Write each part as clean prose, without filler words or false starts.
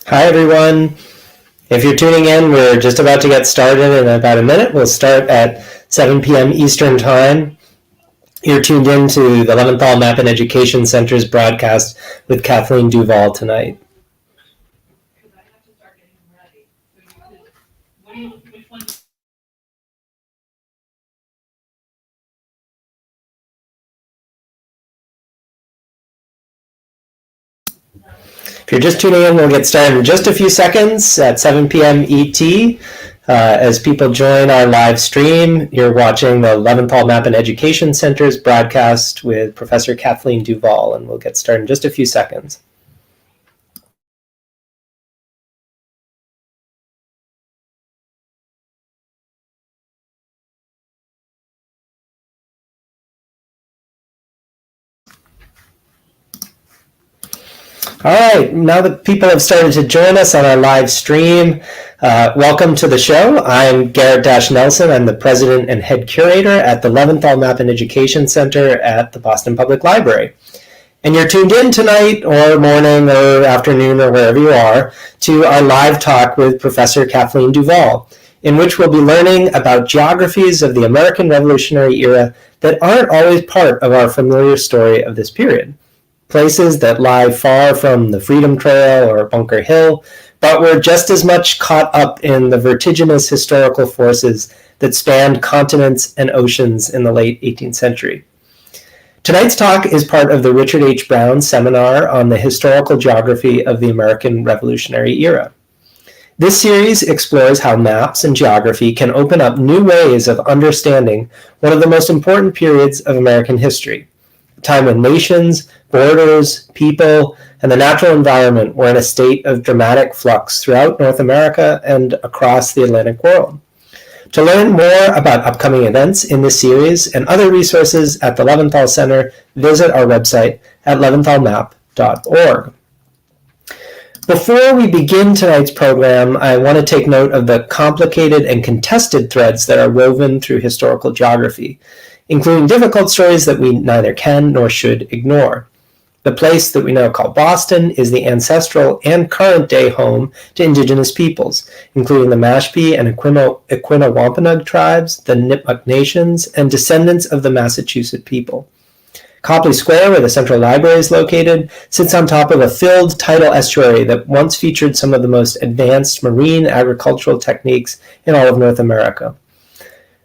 Hi, everyone. If you're tuning in, we're just about to get started in about a minute. We'll start at 7 p.m. Eastern Time. You're tuned in to the Leventhal Map and Education Center's broadcast with Kathleen DuVal tonight. If you're just tuning in, we'll get started in just a few seconds at 7 p.m. ET. As people join our live stream, you're watching the Leventhal Map and Education Center's broadcast with Professor Kathleen DuVal, and we'll get started in just a few seconds. All right, now that people have started to join us on our live stream, welcome to the show. I'm Garrett Nelson. I'm the president and head curator at the Leventhal Map and Education Center at the Boston Public Library. And you're tuned in tonight or morning or afternoon or wherever you are to our live talk with Professor Kathleen DuVal, in which we'll be learning about geographies of the American Revolutionary era that aren't always part of our familiar story of this period. Places that lie far from the Freedom Trail or Bunker Hill, but were just as much caught up in the vertiginous historical forces that spanned continents and oceans in the late 18th century. Tonight's talk is part of the Richard H. Brown Seminar on the Historical Geography of the American Revolutionary Era. This series explores how maps and geography can open up new ways of understanding one of the most important periods of American history, a time when nations, borders, people, and the natural environment were in a state of dramatic flux throughout North America and across the Atlantic world. To learn more about upcoming events in this series and other resources at the Leventhal Center, visit our website at leventhalmap.org. Before we begin tonight's program, I want to take note of the complicated and contested threads that are woven through historical geography, including difficult stories that we neither can nor should ignore. The place that we now call Boston is the ancestral and current-day home to indigenous peoples, including the Mashpee and Esquina-Wampanoag tribes, the Nipmuc Nations, and descendants of the Massachusetts people. Copley Square, where the Central Library is located, sits on top of a filled tidal estuary that once featured some of the most advanced marine agricultural techniques in all of North America.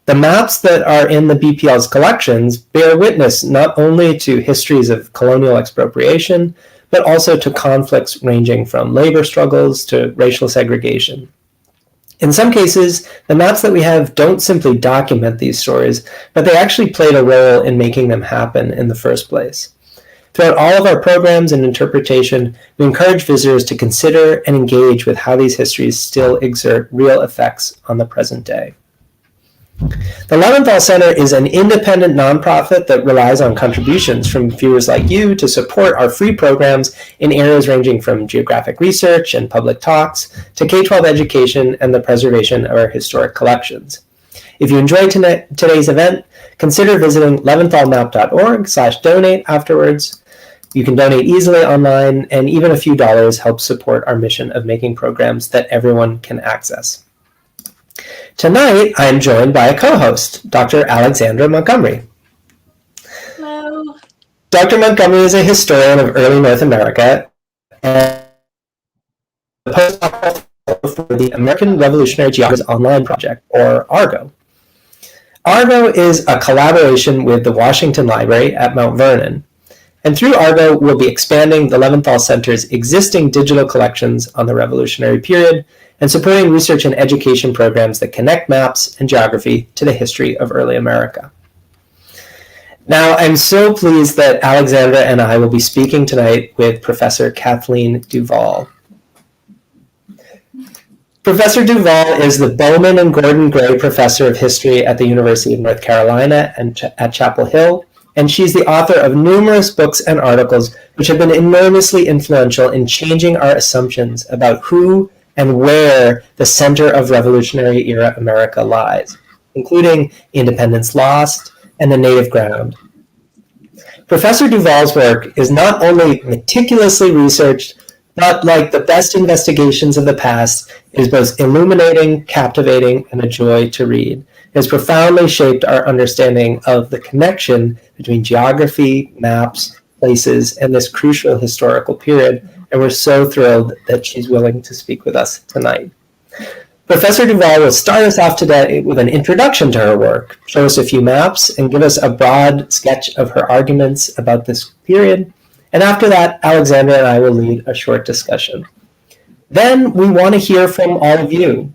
The maps that are in the BPL's collections bear witness not only to histories of colonial expropriation, but also to conflicts ranging from labor struggles to racial segregation. In some cases, the maps that we have don't simply document these stories, but they actually played a role in making them happen in the first place. Throughout all of our programs and interpretation, we encourage visitors to consider and engage with how these histories still exert real effects on the present day. The Leventhal Center is an independent nonprofit that relies on contributions from viewers like you to support our free programs in areas ranging from geographic research and public talks to K-12 education and the preservation of our historic collections. If you enjoyed today's event, consider visiting leventhalmap.org/donate afterwards. You can donate easily online, and even a few dollars helps support our mission of making programs that everyone can access. Tonight, I am joined by a co-host, Dr. Alexandra Montgomery. Hello. Dr. Montgomery is a historian of early North America and the postdoc for the American Revolutionary Geographies Online Project, or ARGO. ARGO is a collaboration with the Washington Library at Mount Vernon, and through ARGO, we'll be expanding the Leventhal Center's existing digital collections on the Revolutionary period and supporting research and education programs that connect maps and geography to the history of early America. Now, I'm so pleased that Alexandra and I will be speaking tonight with Professor Kathleen DuVal. Professor DuVal is the Bowman and Gordon Gray Professor of History at the University of North Carolina and at Chapel Hill, and she's the author of numerous books and articles which have been enormously influential in changing our assumptions about who and where the center of Revolutionary era America lies, including Independence Lost and the Native Ground. Professor DuVal's work is not only meticulously researched, But like the best investigations of the past, it is both illuminating, captivating, and a joy to read. It has profoundly shaped our understanding of the connection between geography, maps, places, and this crucial historical period, and we're so thrilled that she's willing to speak with us tonight. Professor DuVal will start us off today with an introduction to her work, show us a few maps, and give us a broad sketch of her arguments about this period. And after that, Alexandra and I will lead a short discussion. Then we want to hear from all of you.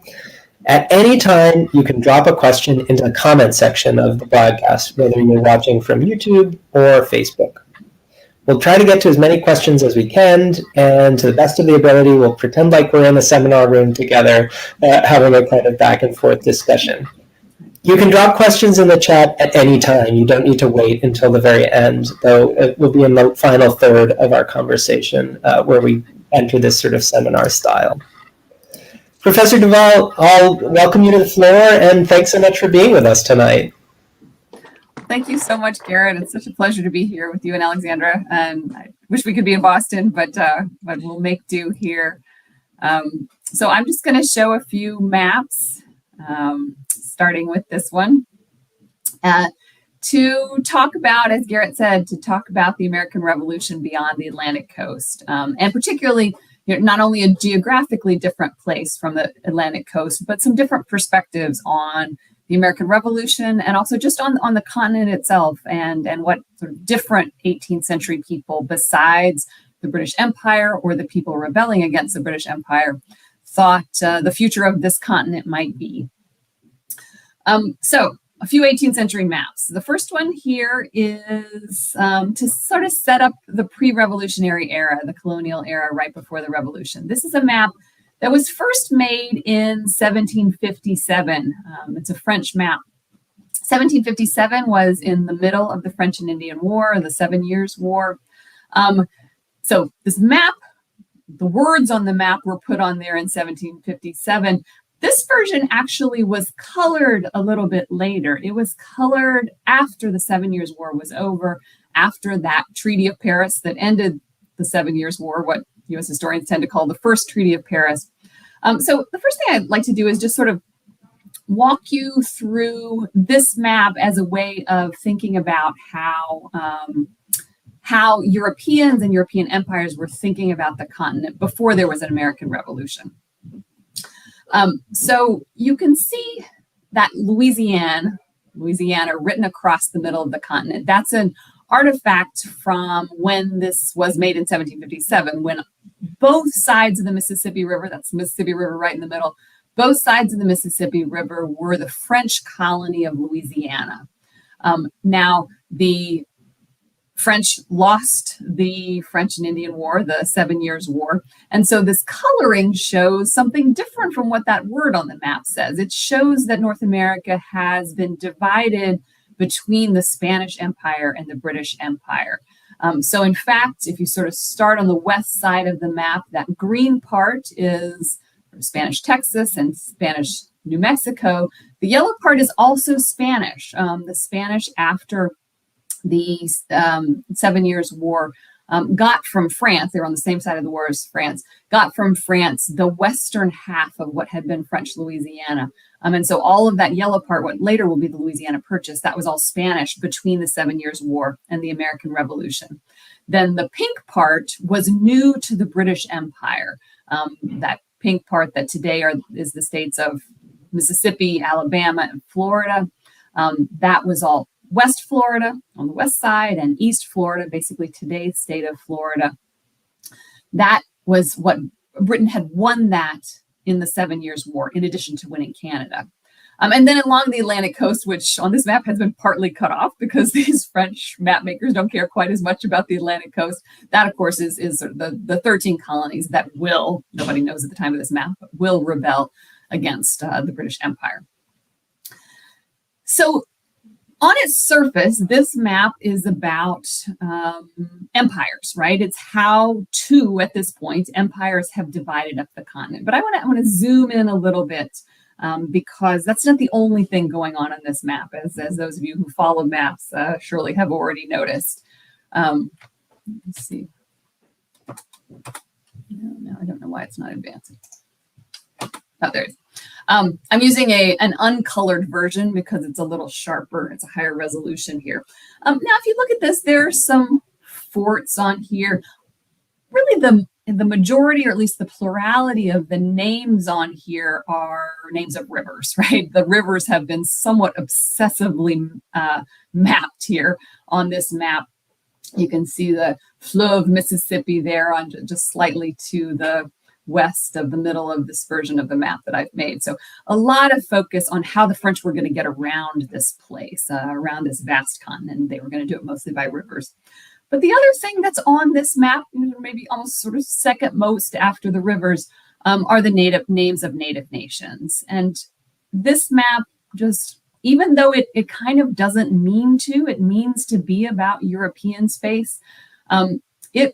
At any time, you can drop a question into the comment section of the broadcast, whether you're watching from YouTube or Facebook. We'll try to get to as many questions as we can, and to the best of the ability, we'll pretend like we're in a seminar room together, having a kind of back and forth discussion. You can drop questions in the chat at any time. You don't need to wait until the very end, though it will be in the final third of our conversation where we enter this sort of seminar style. Professor DuVal, I'll welcome you to the floor, and thanks so much for being with us tonight. Thank you so much, Garrett. It's such a pleasure to be here with you and Alexandra. And I wish we could be in Boston, but we'll make do here. So I'm just going to show a few maps, starting with this one, to talk about, as Garrett said, to talk about the American Revolution beyond the Atlantic coast, and particularly not only a geographically different place from the Atlantic coast, but some different perspectives on the American Revolution, and also just on the continent itself, and what sort of different 18th century people, besides the British Empire or the people rebelling against the British Empire, thought the future of this continent might be. So a few 18th century maps. The first one here is to sort of set up the pre-revolutionary era, the colonial era right before the revolution. This is a map that was first made in 1757. It's a French map. 1757 was in the middle of the French and Indian War, the 7 Years' War. So this map, the words on the map were put on there in 1757. This version actually was colored a little bit later. It was colored after the 7 Years' War was over, after that Treaty of Paris that ended the 7 Years' War, what U.S. historians tend to call the First Treaty of Paris. So the first thing I'd like to do is just sort of walk you through this map as a way of thinking about how Europeans and European empires were thinking about the continent before there was an American Revolution. So you can see that Louisiana written across the middle of the continent. That's an artifact from when this was made in 1757, when both sides of the Mississippi River, that's the Mississippi River right in the middle, both sides of the Mississippi River were the French colony of Louisiana. Now, the French lost the French and Indian War, the 7 Years' War. And so this coloring shows something different from what that word on the map says. It shows that North America has been divided between the Spanish Empire and the British Empire. So in fact, if you sort of start on the west side of the map, that green part is Spanish Texas and Spanish New Mexico. The yellow part is also Spanish. The Spanish, after the 7 Years' War, got from France, they were on the same side of the war as France, got from France the western half of what had been French Louisiana. And so all of that yellow part, what later will be the Louisiana Purchase, that was all Spanish between the 7 Years' War and the American Revolution. Then the pink part was new to the British Empire. That pink part that today is the states of Mississippi, Alabama, and Florida. That was all West Florida on the west side and East Florida, basically today's state of Florida. That was what Britain had won that in the 7 Years' War, in addition to winning Canada. And then along the Atlantic coast, which on this map has been partly cut off because these French map makers don't care quite as much about the Atlantic coast. That, of course, is the 13 colonies that will, nobody knows at the time of this map, but will rebel against the British Empire. So on its surface, this map is about empires, right? It's how at this point, empires have divided up the continent. But I want to zoom in a little bit because that's not the only thing going on this map, as those of you who follow maps surely have already noticed. Let's see. No, I don't know why it's not advancing. Oh, there it is. I'm using an uncolored version because it's a little sharper. It's a higher resolution here. Now, if you look at this, there are some forts on here. Really, the majority, or at least the plurality of the names on here are names of rivers, right? The rivers have been somewhat obsessively mapped here on this map. You can see the Fleuve Mississippi there on just slightly to the west of the middle of this version of the map that I've made. So a lot of focus on how the French were going to get around this place, around this vast continent. They were going to do it mostly by rivers. But the other thing that's on this map, maybe almost sort of second most after the rivers, are the names of native nations. And this map just, even though it kind of doesn't mean to, it means to be about European space, it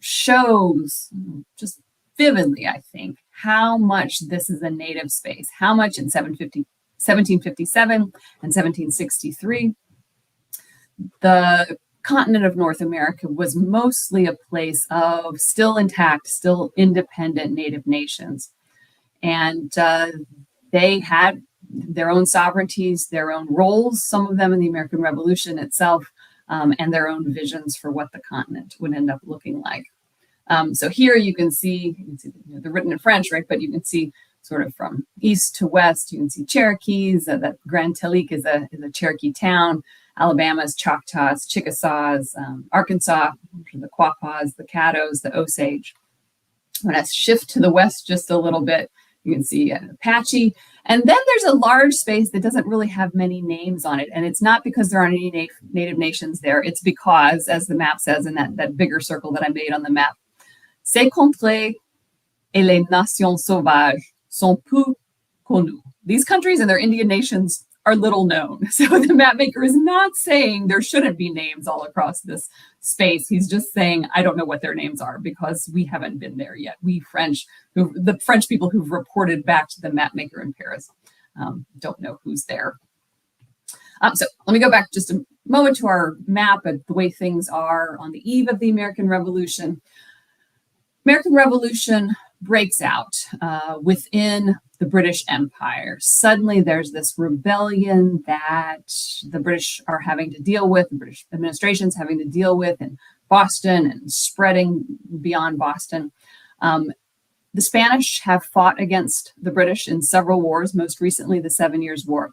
shows just vividly, I think, how much this is a native space, how much in 1757 and 1763, the continent of North America was mostly a place of still intact, still independent native nations. And they had their own sovereignties, their own roles, some of them in the American Revolution itself, and their own visions for what the continent would end up looking like. So here you can see they're written in French, right? But you can see sort of from east to west, you can see Cherokees, that Grand Telique is a Cherokee town, Alabama's Choctaws, Chickasaws, Arkansas, the Quapaws, the Caddos, the Osage. When I shift to the west just a little bit, you can see Apache. And then there's a large space that doesn't really have many names on it. And it's not because there aren't any native nations there. It's because, as the map says in that bigger circle that I made on the map, ces contrées et les nations sauvages sont peu connues. These countries and their Indian nations are little known. So the map maker is not saying there shouldn't be names all across this space. He's just saying, I don't know what their names are because we haven't been there yet. We French, the French people who've reported back to the map maker in Paris, don't know who's there. So let me go back just a moment to our map and the way things are on the eve of the American Revolution. American Revolution breaks out within the British Empire. Suddenly there's this rebellion that the British are having to deal with, the British administration's having to deal with in Boston and spreading beyond Boston. The Spanish have fought against the British in several wars, most recently the 7 Years' War.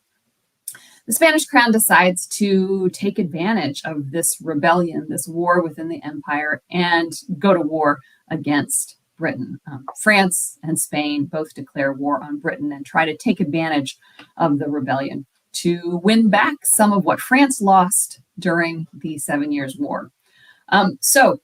The Spanish crown decides to take advantage of this rebellion, this war within the empire, and go to war against Britain. France and Spain both declare war on Britain and try to take advantage of the rebellion to win back some of what France lost during the 7 Years' War. So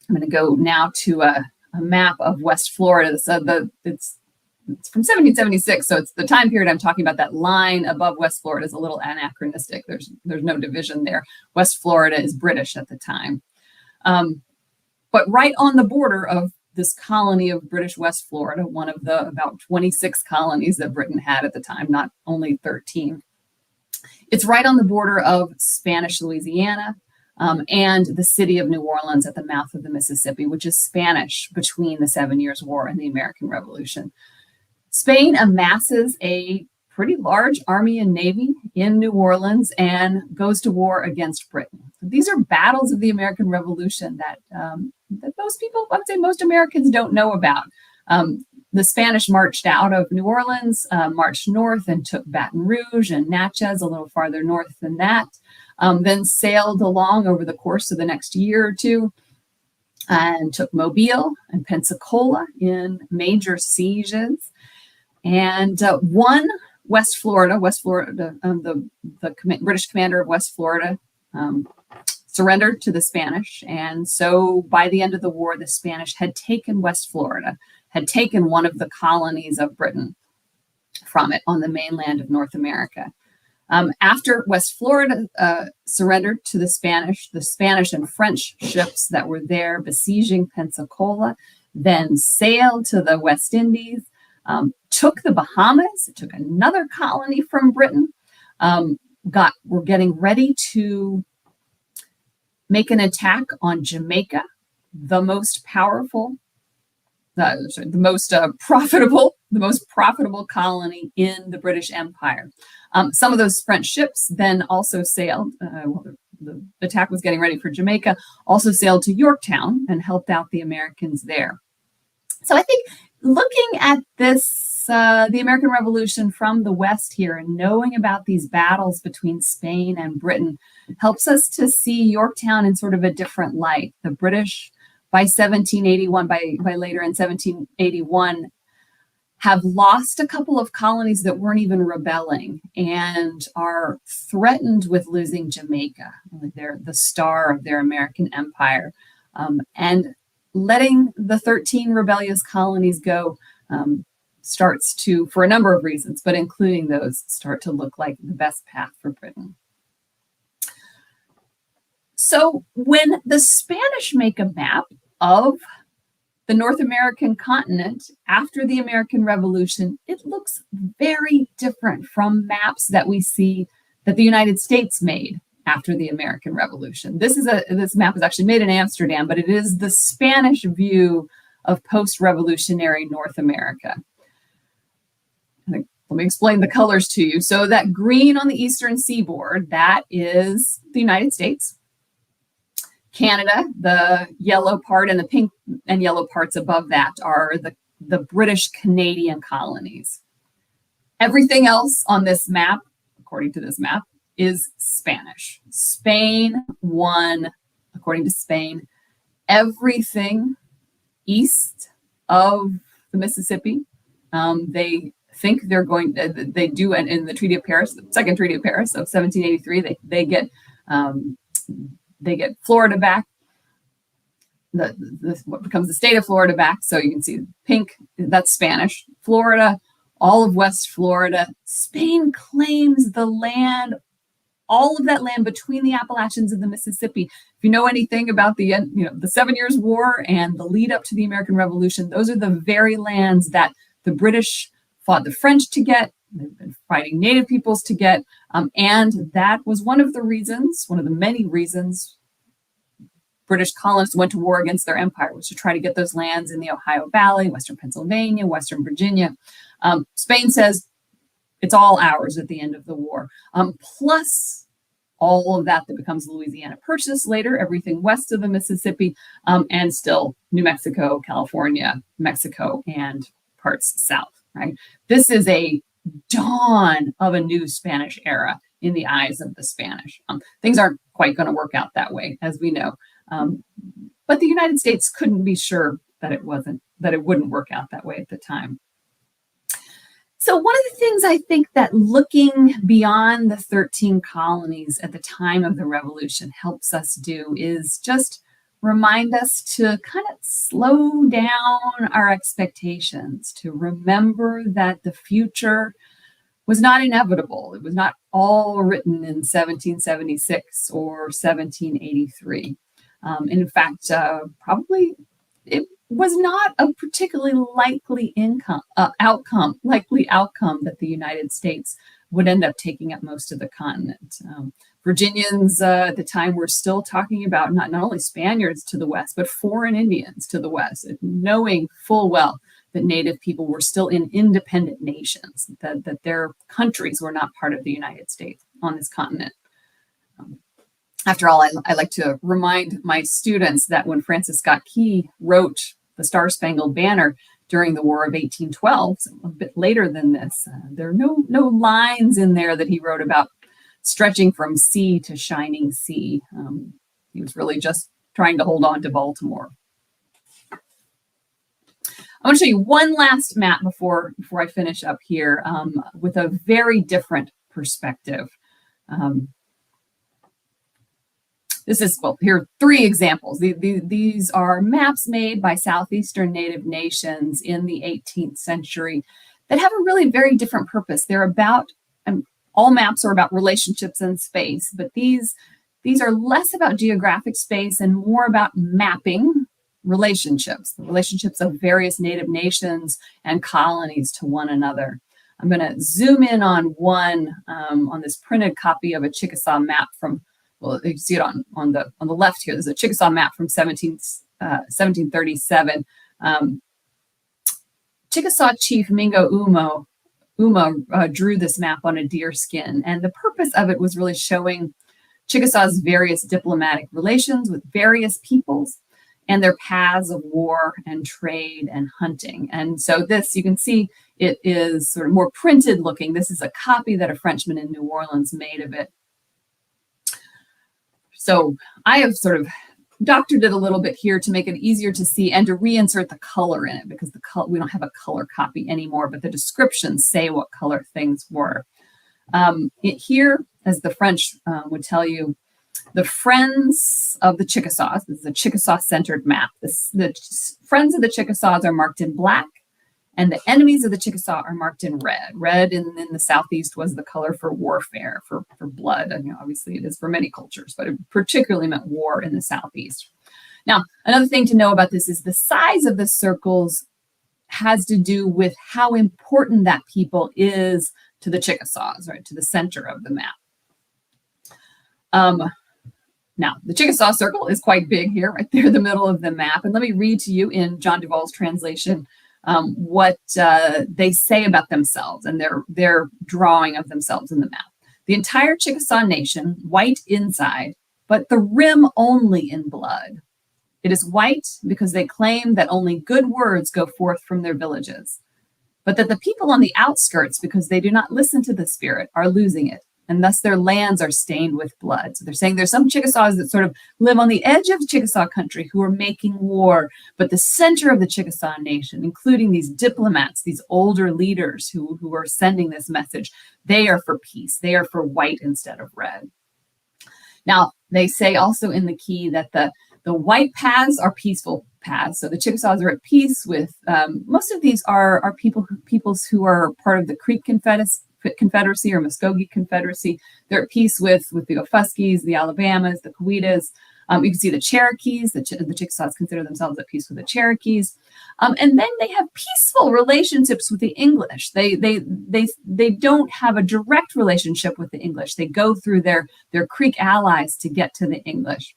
I'm going to go now to a map of West Florida. So it's from 1776, so it's the time period I'm talking about. That line above West Florida is a little anachronistic. There's no division there. West Florida is British at the time. But right on the border of this colony of British West Florida, one of the about 26 colonies that Britain had at the time, not only 13. It's right on the border of Spanish Louisiana and the city of New Orleans at the mouth of the Mississippi, which is Spanish between the 7 Years' War and the American Revolution. Spain amasses a pretty large army and navy in New Orleans and goes to war against Britain. These are battles of the American Revolution that most people, I would say most Americans, don't know about. The Spanish marched out of New Orleans, marched north and took Baton Rouge and Natchez a little farther north than that, then sailed along over the course of the next year or two and took Mobile and Pensacola in major sieges and won West Florida, the British commander of West Florida surrendered to the Spanish. And so by the end of the war, the Spanish had taken West Florida, had taken one of the colonies of Britain from it on the mainland of North America. After West Florida surrendered to the Spanish and French ships that were there besieging Pensacola then sailed to the West Indies, took the Bahamas, took another colony from Britain, were getting ready to make an attack on Jamaica, the most powerful the most profitable colony in the British Empire. Some of those French ships then also sailed. The attack was getting ready for Jamaica. Also sailed to Yorktown and helped out the Americans there. So I think looking at this, the American Revolution from the West here, and knowing about these battles between Spain and Britain helps us to see Yorktown in sort of a different light. The British, by 1781, by later in 1781, have lost a couple of colonies that weren't even rebelling and are threatened with losing Jamaica. They're the star of their American empire. And letting the 13 rebellious colonies go starts to, for a number of reasons, but including those, start to look like the best path for Britain. So when the Spanish make a map of the North American continent after the American Revolution, it looks very different from maps that we see that the United States made after the American Revolution. This map is actually made in Amsterdam, but it is the Spanish view of post-revolutionary North America. Let me explain the colors to you. So that green on the eastern seaboard, that is the United States. Canada, the yellow part, and the pink and yellow parts above that are the British Canadian colonies. Everything else on this map, according to this map, is Spanish. Spain won, according to Spain, everything east of the Mississippi. They think they're going, they do, and in the Treaty of Paris, the Second Treaty of Paris of 1783, they get Florida back, what becomes the state of Florida back. So you can see pink, that's Spanish. Florida, all of West Florida. Spain claims the land, all of that land between the Appalachians and the Mississippi. If you know anything about the 7 Years' War and the lead up to the American Revolution, those are the very lands that the British fought the French to get. They've been fighting Native peoples to get. And that was one of the many reasons British colonists went to war against their empire, was to try to get those lands in the Ohio Valley, Western Pennsylvania, Western Virginia. Spain says it's all ours at the end of the war. Plus all of that becomes Louisiana Purchase later, everything west of the Mississippi, and still New Mexico, California, Mexico, and parts south, right? This is a dawn of a new Spanish era in the eyes of the Spanish. Things aren't quite going to work out that way, as we know. But the United States couldn't be sure that it wouldn't work out that way at the time. So one of the things I think that looking beyond the 13 colonies at the time of the Revolution helps us do is just remind us to kind of slow down our expectations, to remember that the future was not inevitable. It was not all written in 1776 or 1783. In fact, probably it was not a particularly likely outcome that the United States would end up taking up most of the continent. Virginians at the time were still talking about not only Spaniards to the west, but foreign Indians to the west, knowing full well that Native people were still in independent nations, that their countries were not part of the United States on this continent. After all, I like to remind my students that when Francis Scott Key wrote the Star-Spangled Banner during the War of 1812, so a bit later than this, there are no lines in there that he wrote about stretching from sea to shining sea. He was really just trying to hold on to Baltimore. I want to show you one last map before I finish up here with a very different perspective. Here are three examples. These are maps made by Southeastern Native nations in the 18th century that have a really very different purpose. They're about, all maps are about relationships in space, but these are less about geographic space and more about mapping relationships, the relationships of various Native nations and colonies to one another. I'm going to zoom in on one on this printed copy of a Chickasaw map from, well, you can see it on the left here. There's a Chickasaw map from 1737. Chickasaw chief Mingo Uma drew this map on a deer skin, and the purpose of it was really showing Chickasaw's various diplomatic relations with various peoples and their paths of war and trade and hunting. And so this, you can see, it is sort of more printed looking. This is a copy that a Frenchman in New Orleans made of it. So I have sort of doctored it a little bit here to make it easier to see and to reinsert the color in it, because we don't have a color copy anymore, but the descriptions say what color things were. Here, as the French would tell you, the friends of the Chickasaws, this is a Chickasaw-centered map. The friends of the Chickasaws are marked in black, and the enemies of the Chickasaw are marked in red. Red in the Southeast was the color for warfare, for blood. I mean, obviously it is for many cultures, but it particularly meant war in the Southeast. Now, another thing to know about this is the size of the circles has to do with how important that people is to the Chickasaws, right, to the center of the map. Now, the Chickasaw circle is quite big here, right there in the middle of the map. And let me read to you in John DuVal's translation what they say about themselves and their drawing of themselves in the map. The entire Chickasaw nation, white inside, but the rim only in blood. It is white because they claim that only good words go forth from their villages, but that the people on the outskirts, because they do not listen to the spirit, are losing it, and thus their lands are stained with blood. So they're saying there's some Chickasaws that sort of live on the edge of Chickasaw country who are making war, but the center of the Chickasaw nation, including these diplomats, these older leaders who are sending this message, they are for peace. They are for white instead of red. Now, they say also in the key that the white paths are peaceful paths. So the Chickasaws are at peace with, most of these are peoples who are part of the Creek Confederacy or Muskogee Confederacy. They're at peace with the Ofuskies, the Alabamas, the Cowetas. You can see the Cherokees. The Chickasaws consider themselves at peace with the Cherokees. And then they have peaceful relationships with the English. They don't have a direct relationship with the English. They go through their Creek allies to get to the English.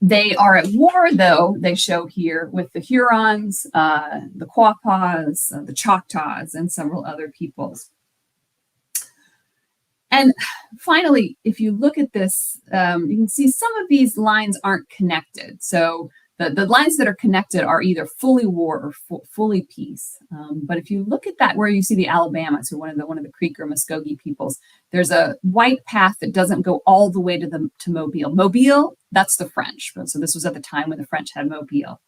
They are at war, though, they show here, with the Hurons, the Quapaws, the Choctaws, and several other peoples. And finally, if you look at this, you can see some of these lines aren't connected. So the lines that are connected are either fully war or fully peace. But if you look at that, where you see the Alabamas, who are one of the Creek or Muskogee peoples, there's a white path that doesn't go all the way to Mobile. Mobile, that's the French. So this was at the time when the French had Mobile.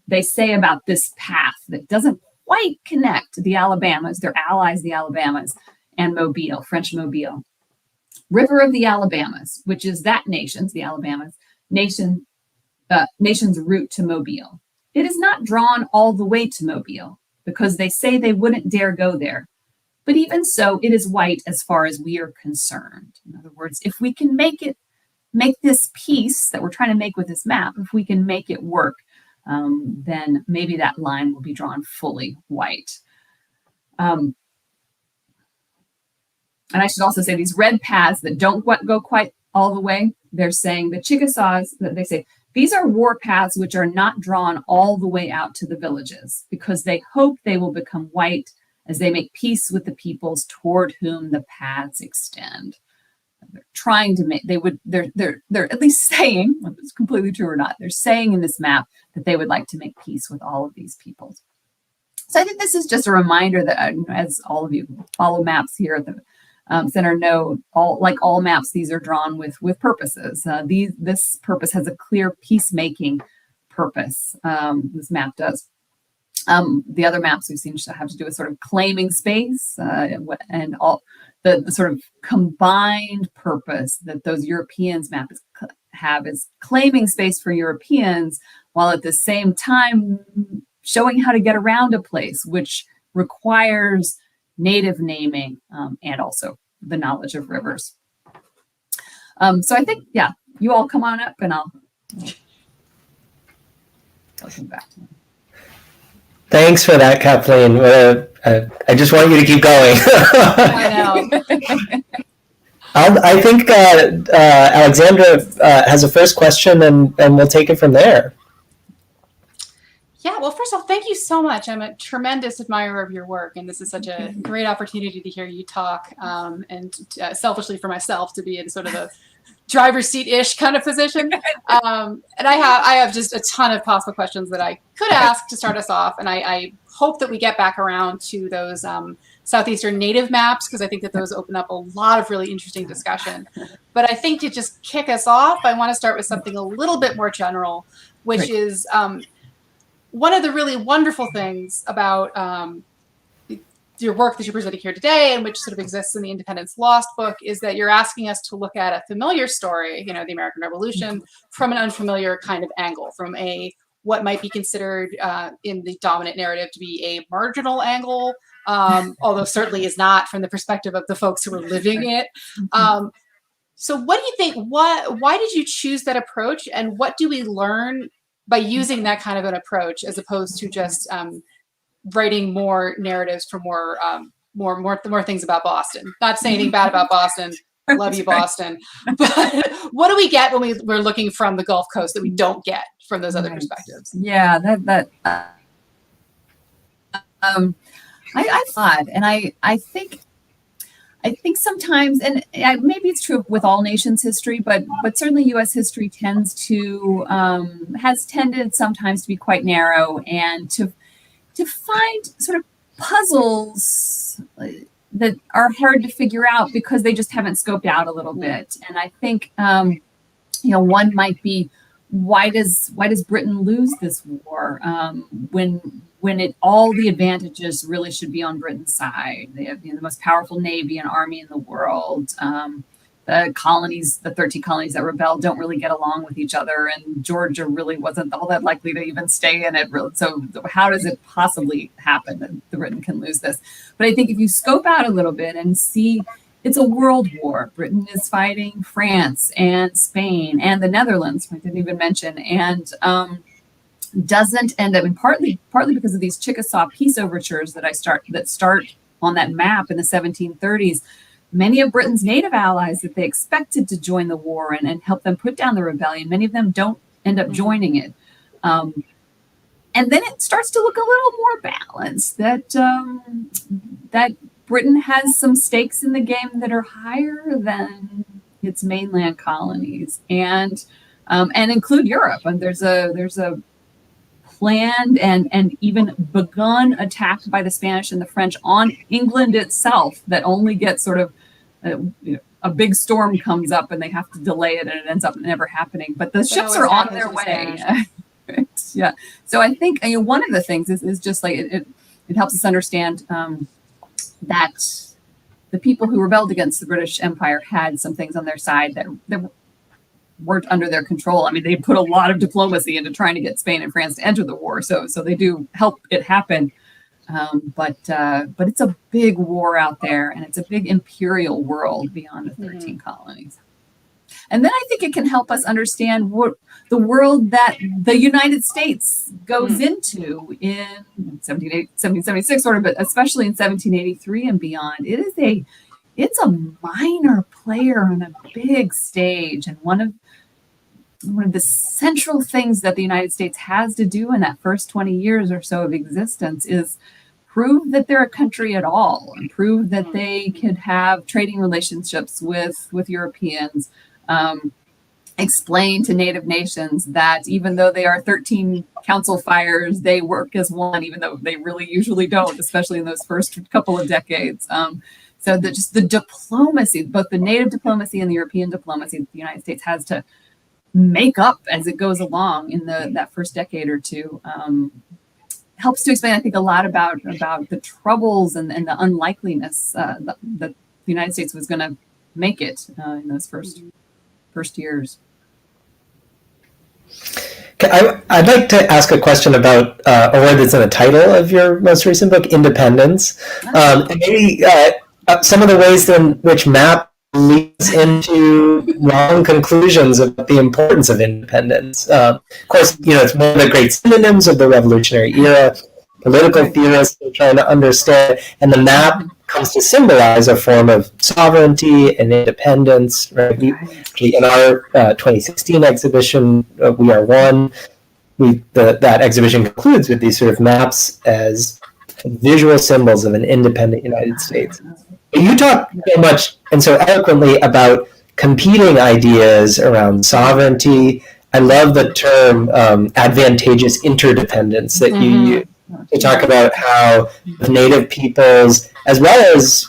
They say about this path that doesn't quite connect the Alabamas, their allies, the Alabamas, and Mobile, French Mobile. River of the Alabamas, which is that nation's, the Alabamas, nation's route to Mobile. It is not drawn all the way to Mobile because they say they wouldn't dare go there. But even so, it is white as far as we are concerned. In other words, if we can make this piece that we're trying to make with this map, if we can make it work, then maybe that line will be drawn fully white. And I should also say these red paths that don't go quite all the way, they're saying the Chickasaws, they say, these are war paths which are not drawn all the way out to the villages because they hope they will become white as they make peace with the peoples toward whom the paths extend. They're trying to make, they're at least saying, whether it's completely true or not, they're saying in this map that they would like to make peace with all of these peoples. So I think this is just a reminder that, as all of you who follow maps here at the center know, like all maps, these are drawn with purposes. This purpose has a clear peacemaking purpose. This map does. The other maps we've seen have to do with sort of claiming space and all the sort of combined purpose that those Europeans maps have is claiming space for Europeans, while at the same time showing how to get around a place, which requires native naming and also the knowledge of rivers. So I think, yeah, you all come on up and I'll come back to them. Thanks for that, Kathleen. I just want you to keep going. I know. I think Alexandra has a first question, and we'll take it from there. Yeah, well, first of all, thank you so much. I'm a tremendous admirer of your work, and this is such a great opportunity to hear you talk, and selfishly for myself to be in sort of a driver's seat-ish kind of position. And I have just a ton of possible questions that I could ask to start us off, and I hope that we get back around to those Southeastern native maps, because I think that those open up a lot of really interesting discussion. But I think to just kick us off, I want to start with something a little bit more general, which is one of the really wonderful things about your work that you're presenting here today, and which sort of exists in the Independence Lost book, is that you're asking us to look at a familiar story, the American Revolution, from an unfamiliar kind of angle, from what might be considered in the dominant narrative to be a marginal angle, although certainly is not from the perspective of the folks who were living it. So what do you think? Why did you choose that approach, and what do we learn by using that kind of an approach, as opposed to just writing more narratives for more things about Boston? Not saying anything bad about Boston. Love you, Boston. But what do we get when we're looking from the Gulf Coast that we don't get from those other perspectives? Yeah, I thought, and I think sometimes, and maybe it's true with all nations' history, but certainly U.S. history has tended sometimes to be quite narrow, and to find sort of puzzles that are hard to figure out because they just haven't scoped out a little bit. And I think one might be, why does Britain lose this war when all the advantages really should be on Britain's side? They have the most powerful navy and army in the world. The colonies, the 13 colonies that rebelled, don't really get along with each other, and Georgia really wasn't all that likely to even stay in it. So how does it possibly happen that Britain can lose this? But I think if you scope out a little bit and see, it's a world war. Britain is fighting France and Spain and the Netherlands, I didn't even mention, and doesn't end up, and partly because of these Chickasaw peace overtures that start on that map in the 1730s. Many of Britain's native allies that they expected to join the war and help them put down the rebellion, many of them don't end up joining it. And then it starts to look a little more balanced, that Britain has some stakes in the game that are higher than its mainland colonies, and include Europe. And there's a planned and even begun attack by the Spanish and the French on England itself that only gets sort of a big storm comes up and they have to delay it, and it ends up never happening. But the ships are on their way. Yeah. So I think one of the things is just like it helps us understand that the people who rebelled against the British Empire had some things on their side that weren't under their control. I mean, they put a lot of diplomacy into trying to get Spain and France to enter the war, so they do help it happen. But it's a big war out there, and it's a big imperial world beyond the 13 colonies. And then I think it can help us understand what the world that the United States goes into in 1776, sort of, but especially in 1783 and beyond. It's a minor player on a big stage, and one of the central things that the United States has to do in that first 20 years or so of existence is prove that they're a country at all, and prove that they could have trading relationships with Europeans, explain to native nations that even though they are 13 council fires, they work as one, even though they really usually don't, especially in those first couple of decades. So that just the diplomacy, both the native diplomacy and the European diplomacy that the United States has to make up as it goes along in that first decade or two, helps to explain, I think, a lot about the troubles and the unlikeliness that the United States was going to make it in those first years. I'd like to ask a question about a word that's in the title of your most recent book, Independence, and maybe some of the ways in which map leads into wrong conclusions about the importance of independence. Of course, it's one of the great synonyms of the Revolutionary era. Political theorists are trying to understand, and the map comes to symbolize a form of sovereignty and independence. Right? In our 2016 exhibition, We Are One, that exhibition concludes with these sort of maps as visual symbols of an independent United States. You talk so much and so eloquently about competing ideas around sovereignty. I love the term advantageous interdependence that you use to talk about how Native peoples, as well as,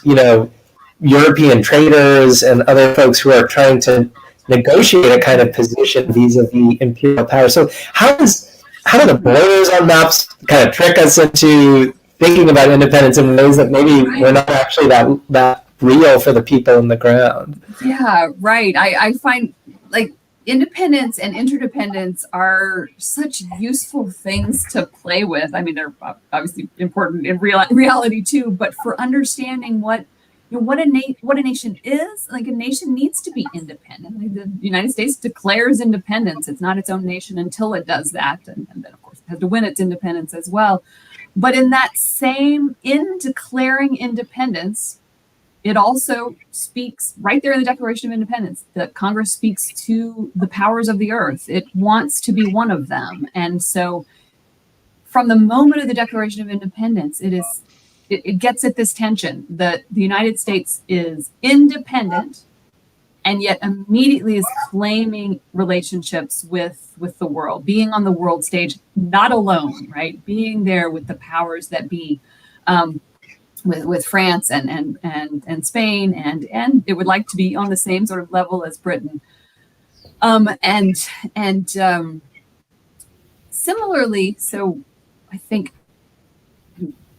European traders and other folks who are trying to negotiate a kind of position vis-a-vis imperial power. So how do the borders on maps kind of trick us into thinking about independence in ways that maybe we're not actually that real for the people on the ground? Yeah, right. I find like independence and interdependence are such useful things to play with. I mean, they're obviously important in reality too, but for understanding what a nation is, like a nation needs to be independent. Like the United States declares independence. It's not its own nation until it does that. And then of course it has to win its independence as well. But in declaring independence, it also speaks right there in the Declaration of Independence that Congress speaks to the powers of the earth. It wants to be one of them. And so from the moment of the Declaration of Independence, it gets at this tension that the United States is independent and yet immediately is claiming relationships with the world, being on the world stage, not alone, right? Being there with the powers that be, with France and Spain, and it would like to be on the same sort of level as Britain. Similarly, so I think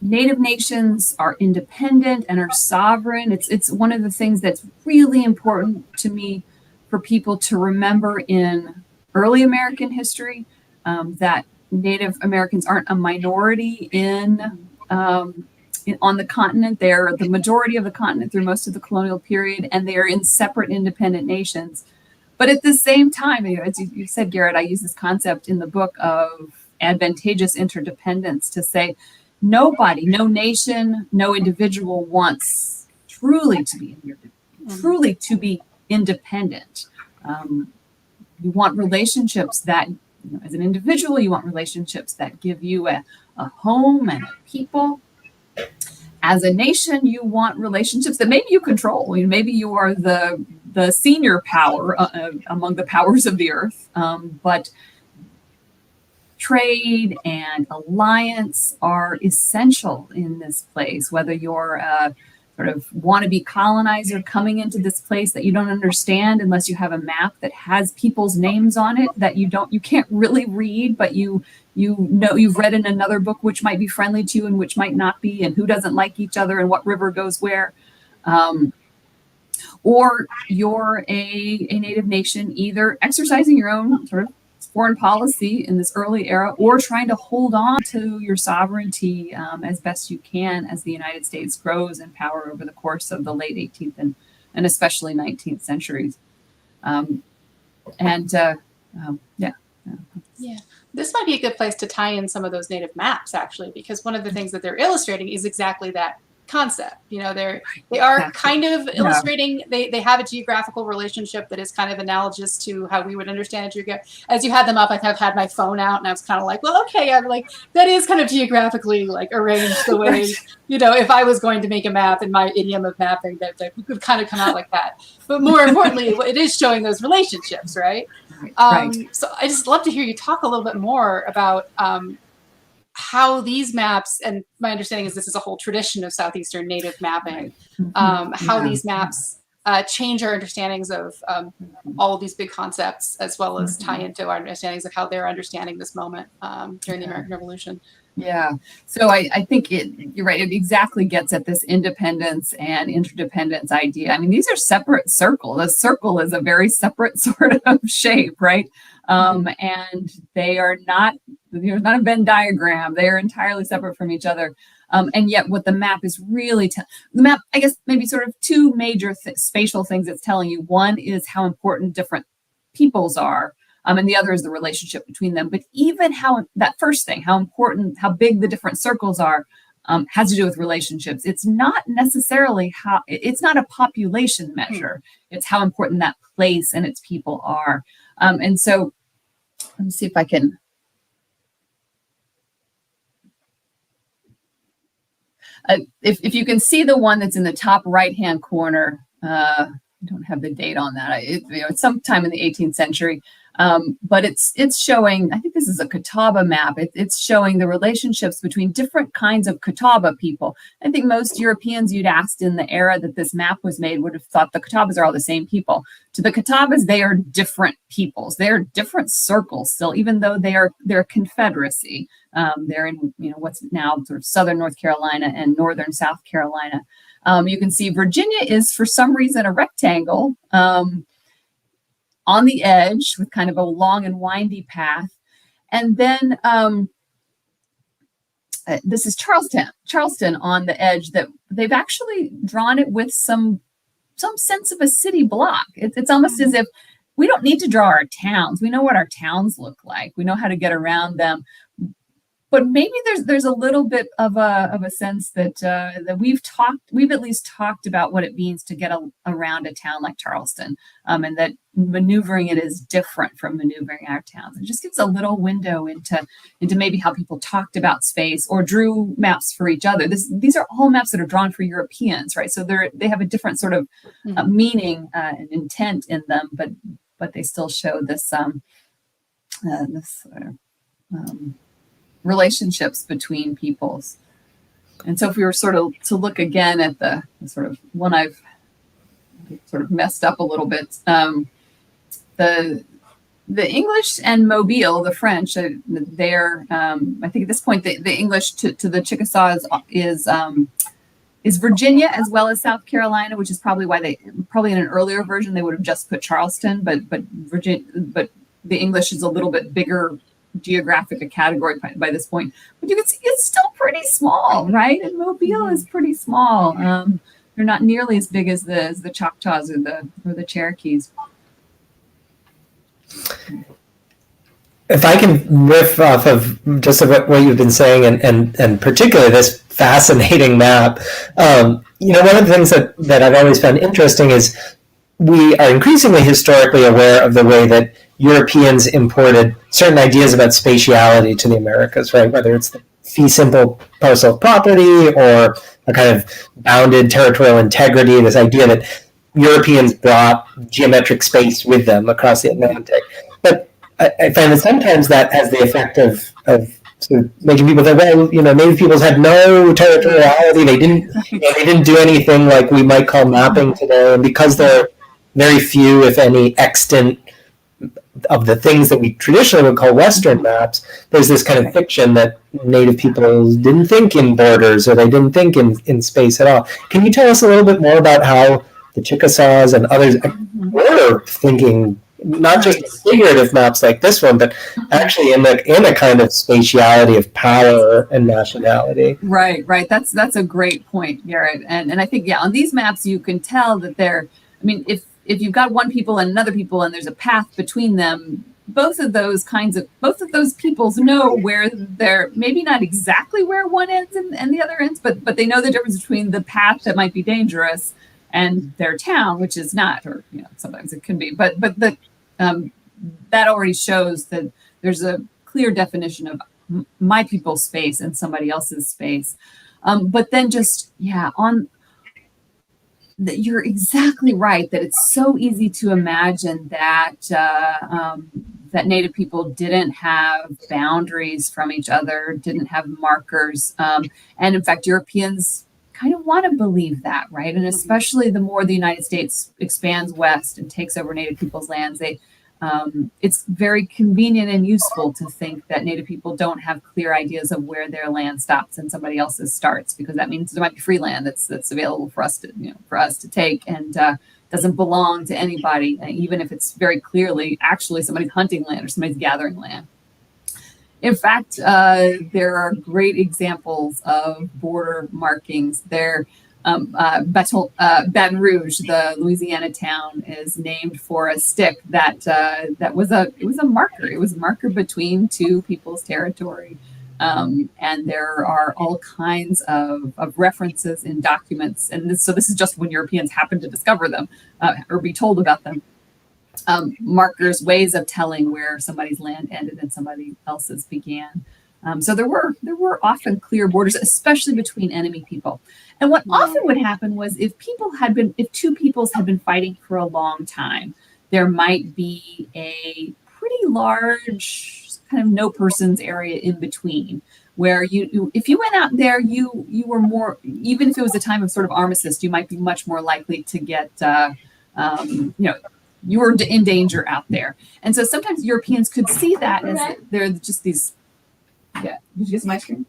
Native nations are independent and are sovereign. It's one of the things that's really important to me for people to remember in early American history, that Native Americans aren't a minority on the continent. They're the majority of the continent through most of the colonial period, and they are in separate independent nations. But at the same time, as you said, Garrett, I use this concept in the book of advantageous interdependence to say, nobody, no nation, no individual wants truly to be independent. You want relationships that, as an individual, you want relationships that give you a home and a people. As a nation, you want relationships that maybe you control. Maybe you are the senior power among the powers of the earth, but trade and alliance are essential in this place, whether you're a sort of wannabe colonizer coming into this place that you don't understand unless you have a map that has people's names on it that you can't really read, but you know you've read in another book which might be friendly to you and which might not be, and who doesn't like each other and what river goes where. Or you're a native nation either exercising your own sort of foreign policy in this early era, or trying to hold on to your sovereignty as best you can as the United States grows in power over the course of the late 18th and especially 19th centuries. Yeah, this might be a good place to tie in some of those native maps, actually, because one of the things that they're illustrating is exactly that concept. They are kind of illustrating, they have a geographical relationship that is kind of analogous to how we would understand it. As you had them up, I have had my phone out and I was kind of like, well, okay, I'm like, that is kind of geographically like arranged the way, if I was going to make a map in my idiom of mapping, that would kind of come out like that. But more importantly, it is showing those relationships, right? So I just love to hear you talk a little bit more about how these maps, and my understanding is this is a whole tradition of Southeastern Native mapping, how these maps change our understandings of all of these big concepts, as well as tie into our understandings of how they're understanding this moment during the American Revolution. Yeah. So I think you're right. It exactly gets at this independence and interdependence idea. I mean, these are separate circles. A circle is a very separate sort of shape, right? And they are not, not a Venn diagram. They are entirely separate from each other. And yet what the map is really, the map, I guess, maybe sort of two major spatial things it's telling you. One is how important different peoples are. And the other is the relationship between them. But even that first thing, how important, how big the different circles are, has to do with relationships. It's not necessarily it's not a population measure. It's how important that place and its people are. And so let me see if I can If you can see the one that's in the top right-hand corner, I don't have the date on that. It's sometime in the 18th century. But it's showing, I think this is a Catawba map. It's showing the relationships between different kinds of Catawba people. I think most Europeans you'd asked in the era that this map was made would have thought the Catawbas are all the same people. To the Catawbas, they are different peoples. They're different circles still, even though they're a confederacy. They're in what's now sort of southern North Carolina and northern South Carolina. You can see Virginia is for some reason a rectangle. On the edge with kind of a long and windy path. And then this is Charleston on the edge, that they've actually drawn it with some sense of a city block. It's almost as if we don't need to draw our towns. We know what our towns look like. We know how to get around them. But maybe there's a little bit of a sense that we've at least talked about what it means to get around a town like Charleston, and that maneuvering it is different from maneuvering our towns. It just gives a little window into maybe how people talked about space or drew maps for each other. These are all maps that are drawn for Europeans, right? So they have a different sort of meaning and intent in them, but they still show this relationships between peoples. And so if we were sort of to look again at the sort of one I've sort of messed up a little bit, the English and Mobile, the French, they're I think at this point the English to the Chickasaws is Virginia as well as South Carolina, which is probably why probably in an earlier version they would have just put Charleston, but the English is a little bit bigger geographic a category by this point, but you can see it's still pretty small, right? And Mobile is pretty small. They're not nearly as big as the Choctaws or the Cherokees. If I can riff off of just what you've been saying, and particularly this fascinating map, one of the things that I've always found interesting is we are increasingly historically aware of the way that Europeans imported certain ideas about spatiality to the Americas, right? Whether it's the fee simple parcel of property or a kind of bounded territorial integrity, this idea that Europeans brought geometric space with them across the Atlantic. But I find that sometimes that has the effect of sort of making people think, well, Native peoples had no territoriality. They didn't do anything like we might call mapping today, and because they're very few, if any, extant of the things that we traditionally would call Western maps, there's this kind of fiction that Native people didn't think in borders or they didn't think in space at all. Can you tell us a little bit more about how the Chickasaws and others were thinking, not just figurative maps like this one, but actually in a kind of spatiality of power and nationality? Right. That's a great point, Garrett. And I think, on these maps, you can tell that if you've got one people and another people and there's a path between them, both of those peoples know where they're, maybe not exactly where one ends and the other ends, but they know the difference between the path that might be dangerous and their town, which is not, or sometimes it can be, but that already shows that there's a clear definition of my people's space and somebody else's space. But then you're exactly right that it's so easy to imagine that that Native people didn't have boundaries from each other, didn't have markers, and in fact, Europeans kind of want to believe that, right? And especially the more the United States expands west and takes over Native people's lands, it's very convenient and useful to think that Native people don't have clear ideas of where their land stops and somebody else's starts, because that means there might be free land that's available for us to take and doesn't belong to anybody, even if it's very clearly actually somebody's hunting land or somebody's gathering land. In fact, there are great examples of border markings. Baton Rouge, the Louisiana town, is named for a stick that was a marker. It was a marker between two people's territory. And there are all kinds of references in documents. And so this is just when Europeans happen to discover them or be told about them. Markers, ways of telling where somebody's land ended and somebody else's began. So there were often clear borders, especially between enemy people. And what often would happen was if two peoples had been fighting for a long time, there might be a pretty large kind of no persons area in between, where if you went out there, you were more, even if it was a time of sort of armistice, you might be much more likely to get, you were in danger out there. And so sometimes Europeans could see that as they're just these. Yeah. Did you get some ice cream?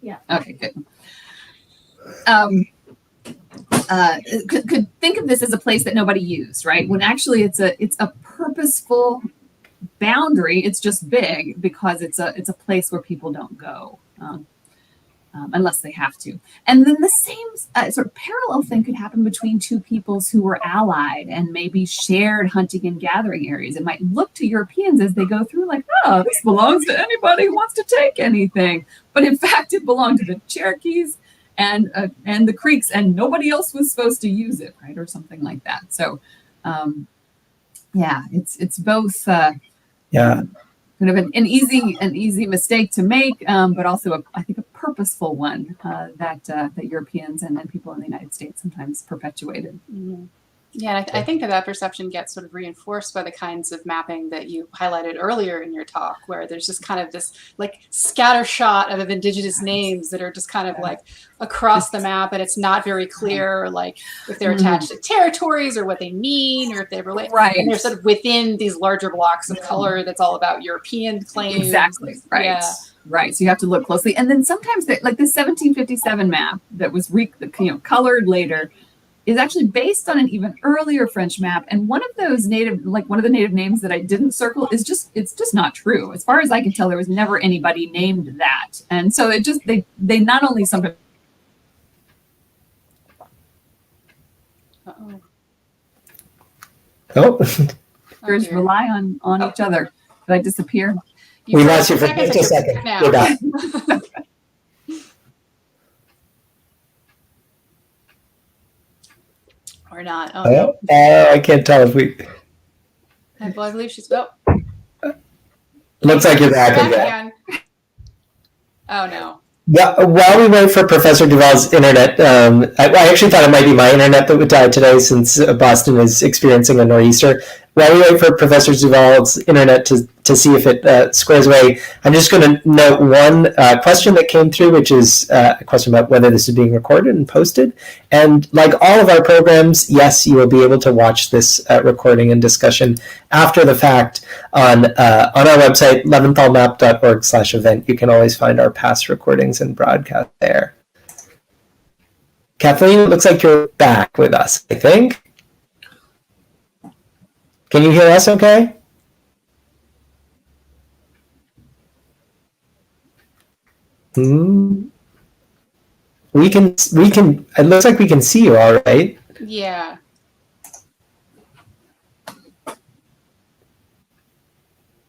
Yeah. Okay, good. Could think of this as a place that nobody used, right? When actually it's a purposeful boundary. It's just big because it's a place where people don't go unless they have to. And then the same sort of parallel thing could happen between two peoples who were allied and maybe shared hunting and gathering areas. It might look to Europeans as they go through like, oh, this belongs to anybody who wants to take anything. But in fact, it belonged to the Cherokees and the Creeks, and nobody else was supposed to use it, right? Or something like that. So, it's both kind of an easy mistake to make, but also I think a purposeful one that Europeans and people in the United States sometimes perpetuated. Mm-hmm. Yeah, and I think that perception gets sort of reinforced by the kinds of mapping that you highlighted earlier in your talk, where there's just kind of this like scattershot of indigenous names that are just kind of like across the map, and it's not very clear, like if they're attached to territories or what they mean, or if they relate. Right. And they're sort of within these larger blocks of color that's all about European claims. Exactly. Right. Yeah. Right. So you have to look closely, and then sometimes like the 1757 map that was colored later is actually based on an even earlier French map. And one of the native names that I didn't circle it's just not true. As far as I can tell, there was never anybody named that. And so they not only sometimes. Uh-oh. Oh. Rely on each other. Did I disappear? We lost you for just a second. You're back. Or not. Oh, no. I can't tell if we. I believe she's. Looks like you're back again. Oh no. While we wait for Professor DuVal's internet, I actually thought it might be my internet that would die today since Boston is experiencing a nor'easter. While we wait for Professor DuVal's internet to see if it squares away, I'm just going to note one question that came through, which is a question about whether this is being recorded and posted. And like all of our programs, yes, you will be able to watch this recording and discussion after the fact on our website, leventhalmap.org/event. You can always find our past recordings and broadcast there. Kathleen, it looks like you're back with us, I think. Can you hear us okay? We can, it looks like we can see you all right. Yeah.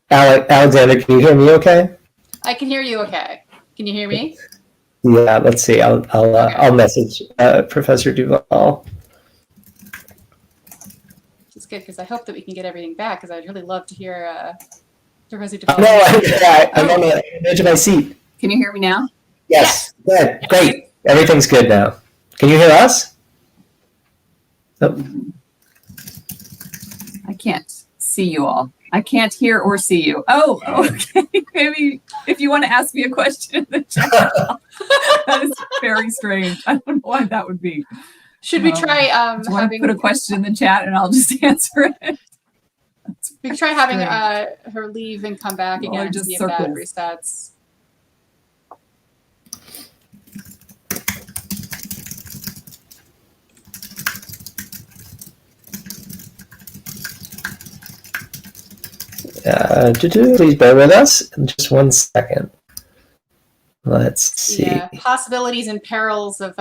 Alexander, can you hear me okay? I can hear you okay. Can you hear me? Yeah, let's see. I'll message Professor DuVal. It's good because I hope that we can get everything back, because I'd really love to hear Professor DuVal. No, I'm on the edge of my seat. Can you hear me now? Yes. Good. Great. Everything's good now. Can you hear us? Oh. I can't see you all. I can't hear or see you. Oh, okay. Maybe if you want to ask me a question in the chat. That is very strange. I don't know why that would be. Should we try having put a question in the chat and I'll just answer it? We can try having her leave and come back again to see if that resets. Please bear with us in just 1 second. Let's see. Yeah, possibilities and perils of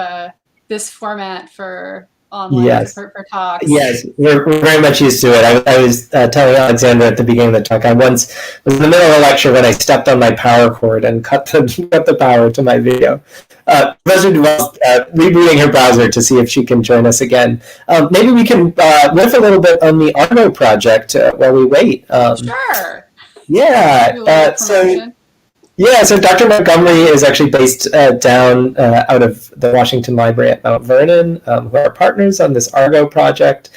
this format for online for talks. Yes, we're very much used to it. I was telling Alexander at the beginning of the talk, I once was in the middle of a lecture when I stepped on my power cord and cut the power to my video. Professor DuVal's rebooting her browser to see if she can join us again. Maybe we can riff a little bit on the Arno project while we wait. Sure. Yeah. So Yeah, so Dr. Montgomery is actually based down out of the Washington Library at Mount Vernon, who are partners on this Argo project.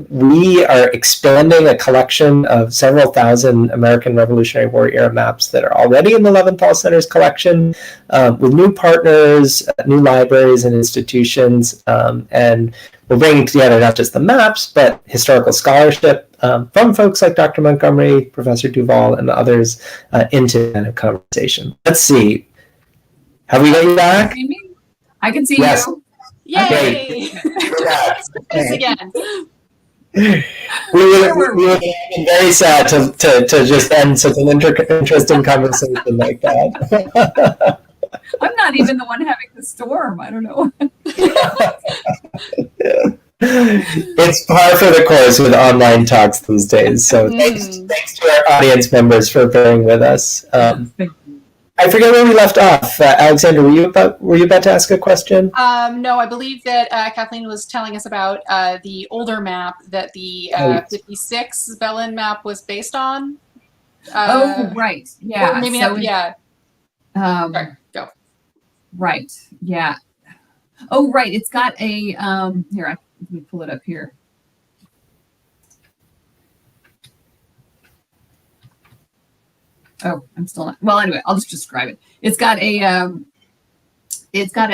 We are expanding a collection of several thousand American Revolutionary War era maps that are already in the Leventhal Center's collection with new partners, new libraries and institutions, and we're bringing together not just the maps, but historical scholarship from folks like Dr. Montgomery, Professor DuVal, and others into kind of conversation. Let's see. Have we got you back? I can see Yes. you. Yay! This again. We would be very sad to just end such an interesting conversation like that. I'm not even the one having the storm. I don't know. It's par for the course with online talks these days. So thanks to our audience members for bearing with us. I forget where we left off. Alexander, were you about to ask a question? No, I believe that Kathleen was telling us about the older map that the 56 Bellin map was based on. Oh, right. Yeah. Or maybe so not, yeah. Sorry, go. Right. Yeah. Oh, right. It's got a here. Let me pull it up here. Oh, I'm still not. Well, anyway, I'll just describe it. It's got a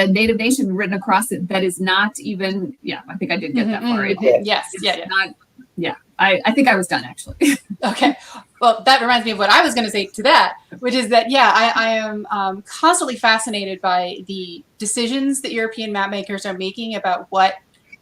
native nation written across it that is not even. Yeah, I think I did get that far. Yes. Not, yeah. I think I was done actually. Okay. Well, that reminds me of what I was going to say to that, which is that, yeah, I am constantly fascinated by the decisions that European map makers are making about what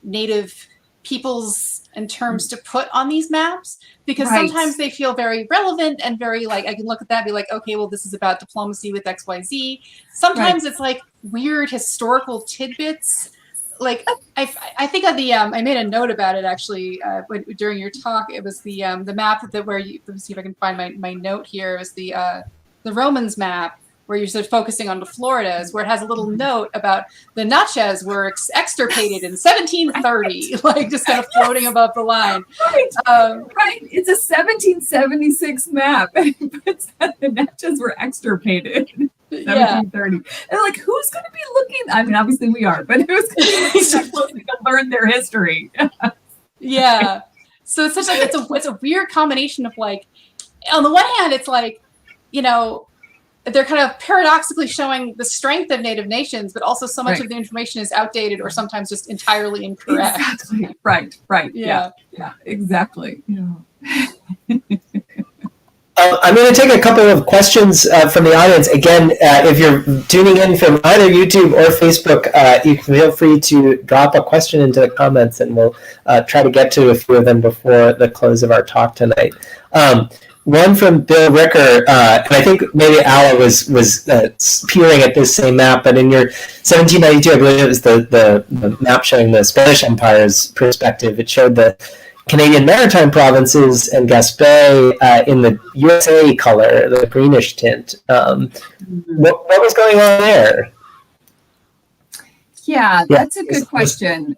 native peoples and terms to put on these maps, because sometimes they feel very relevant and very like, I can look at that and be like, okay, well, this is about diplomacy with XYZ. Sometimes it's like weird historical tidbits. Like I think of the I made a note about it actually during your talk. It was the map that where you, let me see if I can find my note here. It was the Romans map where you're sort of focusing on the Floridas, where it has a little note about the Natchez were extirpated in 1730, like just kind of floating above the line. Right. It's a 1776 map. It puts that the Natchez were extirpated. 1730. And like, who's going to be looking? I mean, obviously we are, but who's going to be to learn their history? Yeah. So it's such like it's a weird combination of like, on the one hand, it's like, you know, they're kind of paradoxically showing the strength of native nations, but also so much of the information is outdated or sometimes just entirely incorrect. Exactly. Right. Yeah, exactly. Yeah. I'm going to take a couple of questions from the audience. Again, if you're tuning in from either YouTube or Facebook, you can feel free to drop a question into the comments, and we'll try to get to a few of them before the close of our talk tonight. One from Bill Ricker, and I think maybe Ala was peering at this same map, but in your 1792, I believe it was the map showing the Spanish Empire's perspective. It showed the Canadian Maritime provinces and Gaspé in the USA color, the greenish tint. What was going on there? Yeah, that's a good question.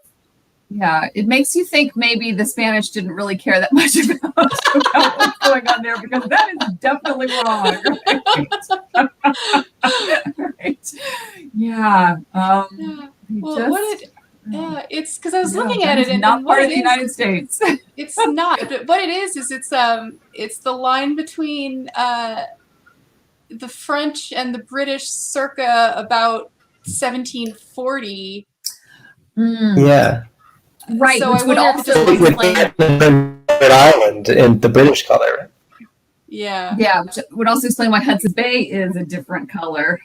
Yeah, it makes you think maybe the Spanish didn't really care that much about what's going on there, because that is definitely wrong. Right? Yeah. It's because I was looking at it, and not part of the United States. It's not. But what it is it's the line between the French and the British circa about 1740. Yeah. Right, so which would also explain Island in the British color. Yeah, which would also explain why Hudson's Bay is a different color.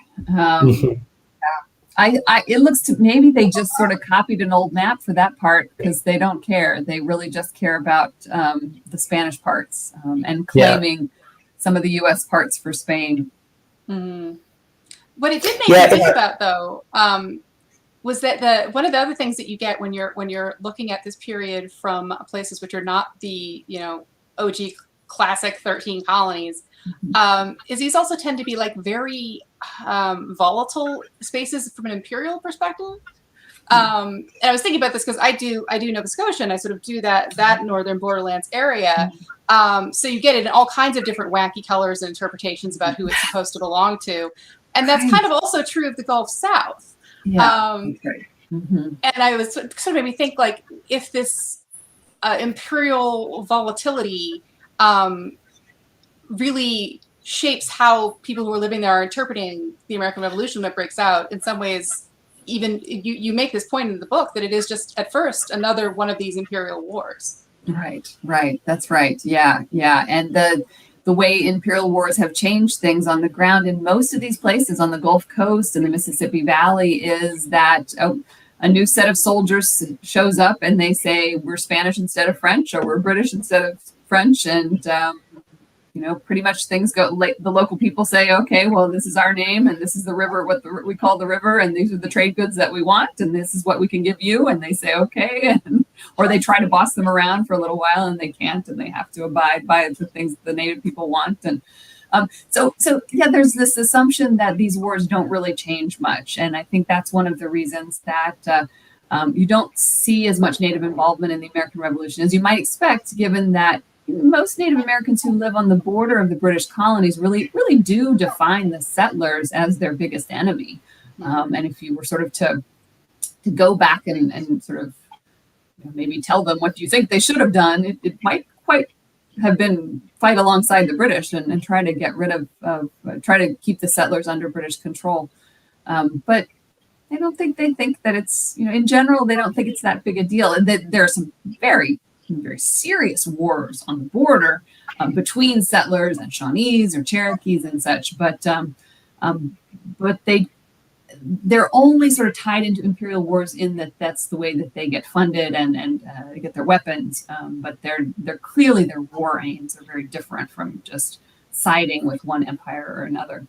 It looks to maybe they just sort of copied an old map for that part, because they don't care. They really just care about the Spanish parts and claiming some of the U.S. parts for Spain. Mm-hmm. What it did make me think about, though, was that one of the other things that you get when you're looking at this period from places which are not the OG classic 13 colonies, is these also tend to be like very volatile spaces from an imperial perspective. And I was thinking about this because I do Nova Scotia, and I sort of do that northern borderlands area. So you get it in all kinds of different wacky colors and interpretations about who it's supposed to belong to. And that's kind of also true of the Gulf South. Right. And I was sort of made me think, like, if this imperial volatility really shapes how people who are living there are interpreting the American Revolution that breaks out, in some ways, even you make this point in the book that it is just at first another one of these imperial wars. Right. That's right. Yeah. And the way imperial wars have changed things on the ground in most of these places on the Gulf Coast and the Mississippi Valley is that a new set of soldiers shows up and they say we're Spanish instead of French, or we're British instead of French, and pretty much things go. The local people say, okay, well, this is our name, and this is the river, we call the river, and these are the trade goods that we want, and this is what we can give you. And they say, okay, or they try to boss them around for a little while, and they can't, and they have to abide by the things the native people want. And so there's this assumption that these wars don't really change much, and I think that's one of the reasons that you don't see as much Native involvement in the American Revolution as you might expect, given that most Native Americans who live on the border of the British colonies really do define the settlers as their biggest enemy. And if you were sort of to go back and sort of maybe tell them what you think they should have done, it might quite have been fight alongside the British and try to get rid of, try to keep the settlers under British control. But I don't think they think that it's, in general, they don't think it's that big a deal. And that there are some very serious wars on the border between settlers and Shawnees or Cherokees and such, but they're only sort of tied into imperial wars in that's the way that they get funded and they get their weapons. But they're clearly their war aims are very different from just siding with one empire or another.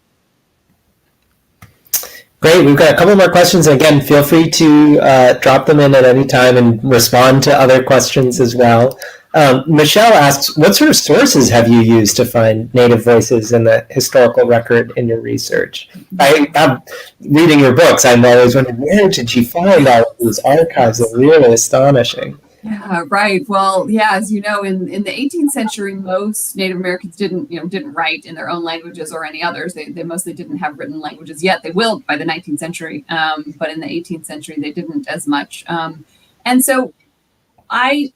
Great. We've got a couple more questions. Again, feel free to drop them in at any time and respond to other questions as well. Michelle asks, what sort of sources have you used to find Native voices in the historical record in your research? I'm reading your books. I'm always wondering, where did you find all of these archives? They're really astonishing. Yeah, right. Well, as you know, in the 18th century, most Native Americans didn't write in their own languages or any others. They mostly didn't have written languages yet. They will by the 19th century, but in the 18th century, they didn't as much. And so I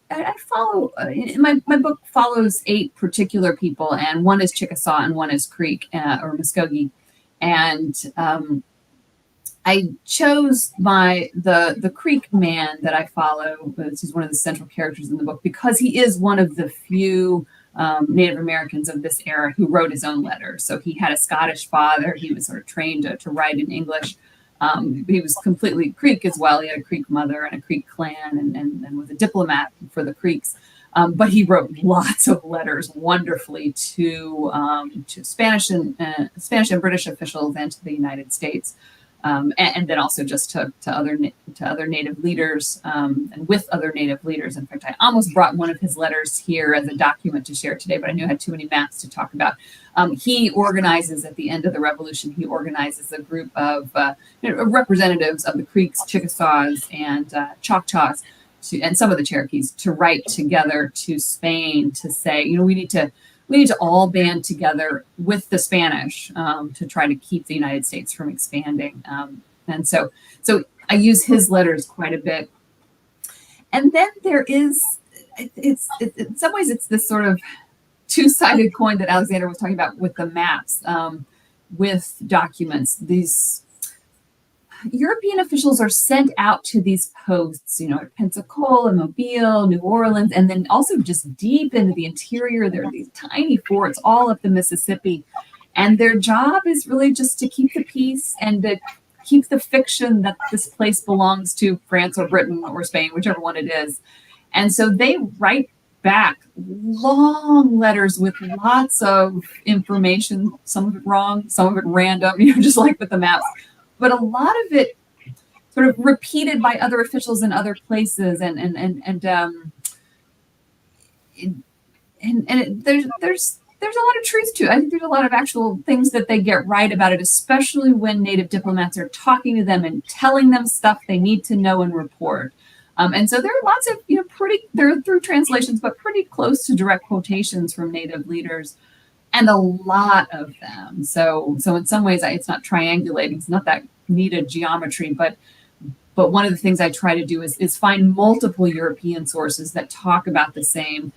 follow, my book follows 8 particular people, and one is Chickasaw and one is Creek or Muskogee. And I chose the Creek man that I follow, which is one of the central characters in the book, because he is one of the few Native Americans of this era who wrote his own letters. So he had a Scottish father. He was sort of trained to write in English. He was completely Creek as well. He had a Creek mother and a Creek clan and was a diplomat for the Creeks. But he wrote lots of letters wonderfully to Spanish and British officials and to the United States. And then also just to other Native leaders and with other Native leaders. In fact, I almost brought one of his letters here as a document to share today, but I knew I had too many maps to talk about. He organizes at the end of the Revolution. He organizes a group of representatives of the Creeks, Chickasaws, and Choctaws, and some of the Cherokees, to write together to Spain to say, we need to all band together with the Spanish to try to keep the United States from expanding. And so I use his letters quite a bit. And then there is, it's in some ways, it's this sort of two-sided coin that Alexander was talking about with the maps, with documents. These European officials are sent out to these posts, at Pensacola, Mobile, New Orleans, and then also just deep into the interior. There are these tiny forts all up the Mississippi. And their job is really just to keep the peace and to keep the fiction that this place belongs to France or Britain or Spain, whichever one it is. And so they write back long letters with lots of information, some of it wrong, some of it random, just like with the maps. But a lot of it sort of repeated by other officials in other places, there's there's a lot of truth to it. I think there's a lot of actual things that they get right about it, especially when Native diplomats are talking to them and telling them stuff they need to know and report. And so there are lots of, they're through translations, but pretty close to direct quotations from Native leaders, and a lot of them. So in some ways, it's not triangulating. It's not that neat a geometry, but one of the things I try to do is find multiple European sources that talk about the same,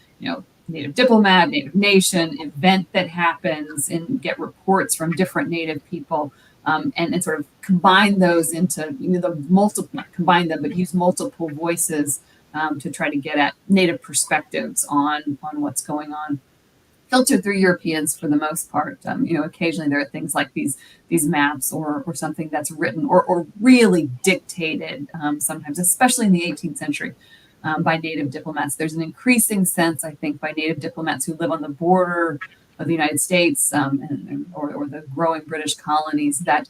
Native diplomat, Native nation, event that happens, and get reports from different Native people. And sort of combine those into not combine them, but use multiple voices to try to get at Native perspectives on what's going on. Filtered through Europeans for the most part. Occasionally there are things like these maps or something that's written or really dictated sometimes, especially in the 18th century, by Native diplomats. There's an increasing sense, I think, by Native diplomats who live on the border of the United States or the growing British colonies that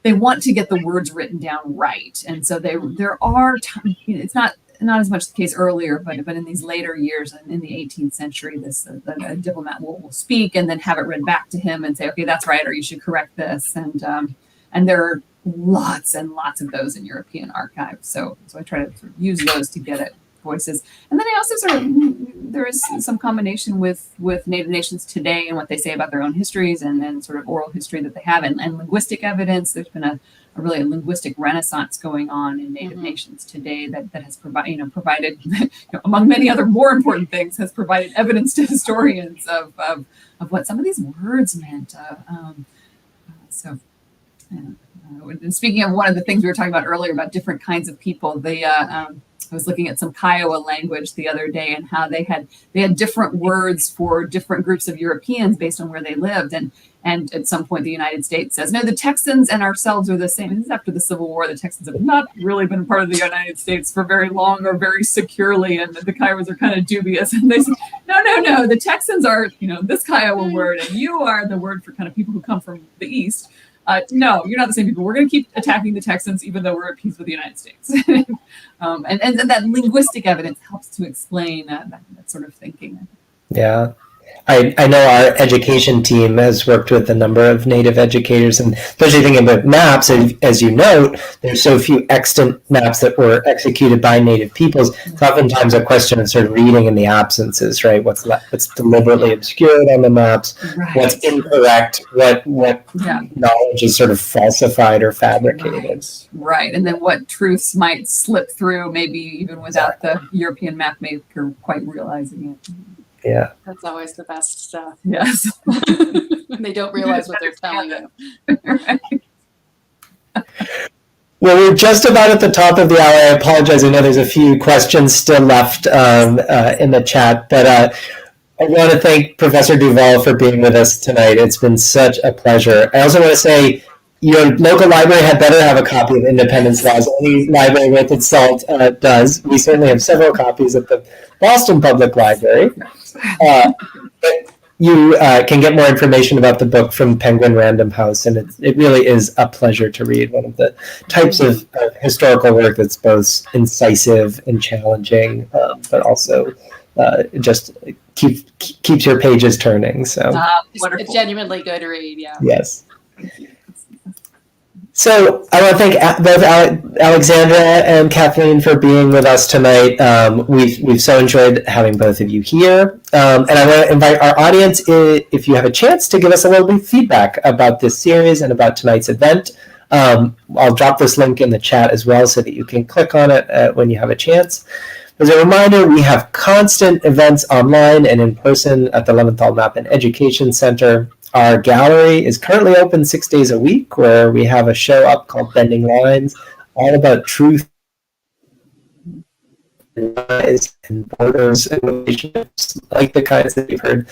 they want to get the words written down right. And so there are times, it's not as much the case earlier, but in these later years in the 18th century, a diplomat will speak and then have it read back to him and say, okay, that's right, or you should correct this. And there are lots and lots of those in European archives. So I try to sort of use those to get at voices. And then I also there is some combination with Native nations today and what they say about their own histories and then sort of oral history that they have and linguistic evidence. There's been a linguistic renaissance going on in Native nations today that has provided among many other more important things, has provided evidence to historians of what some of these words meant. And speaking of one of the things we were talking about earlier about different kinds of people, I was looking at some Kiowa language the other day and how they had different words for different groups of Europeans based on where they lived. And at some point, the United States says, no, the Texans and ourselves are the same. This is after the Civil War. The Texans have not really been part of the United States for very long or very securely. And the Kiowas are kind of dubious. And they say, no, the Texans are, this Kiowa word. And you are the word for kind of people who come from the East. No, you're not the same people. We're going to keep attacking the Texans, even though we're at peace with the United States. And that linguistic evidence helps to explain that sort of thinking. Yeah. I know our education team has worked with a number of Native educators, and especially thinking about maps, as you note, there's so few extant maps that were executed by Native peoples. It's oftentimes a question of sort of reading in the absences, right? What's deliberately obscured on the maps, right. What's incorrect, what knowledge is sort of falsified or fabricated. Right, and then what truths might slip through, maybe even without the European map maker quite realizing it. Yeah. That's always the best stuff. Yes. They don't realize what they're telling you. Right. Well, we're just about at the top of the hour. I apologize. I know there's a few questions still left in the chat, but I want to thank Professor DuVal for being with us tonight. It's been such a pleasure. I also want to say your local library had better have a copy of Independence Laws. Any library worth its salt does. We certainly have several copies at the Boston Public Library. You can get more information about the book from Penguin Random House, and it really is a pleasure to read. One of the types of historical work that's both incisive and challenging, but also just keeps your pages turning. So it's a genuinely good read. Yeah. Yes. So I want to thank both Alexandra and Kathleen for being with us tonight. We've so enjoyed having both of you here. And I want to invite our audience, if you have a chance, to give us a little bit of feedback about this series and about tonight's event. I'll drop this link in the chat as well so that you can click on it when you have a chance. As a reminder, we have constant events online and in person at the Leventhal Map and Education Center. Our gallery is currently open 6 days a week, where we have a show up called Bending Lines, all about truth and borders and relationships, like the kinds that you've heard.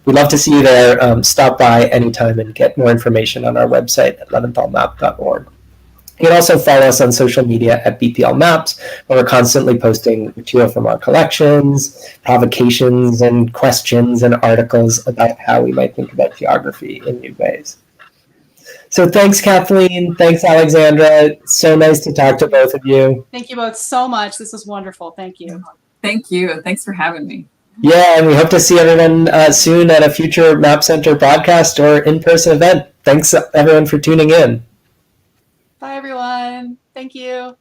We'd love to see you there. Stop by anytime and get more information on our website at leventhalmap.org. You can also follow us on social media at BPL Maps, where we're constantly posting material from our collections, provocations and questions and articles about how we might think about geography in new ways. So thanks, Kathleen. Thanks, Alexandra. So nice to talk to both of you. Thank you both so much. This was wonderful. Thank you. Thank you. Thanks for having me. Yeah, and we hope to see everyone soon at a future Map Center broadcast or in-person event. Thanks, everyone, for tuning in. Bye, everyone. Thank you.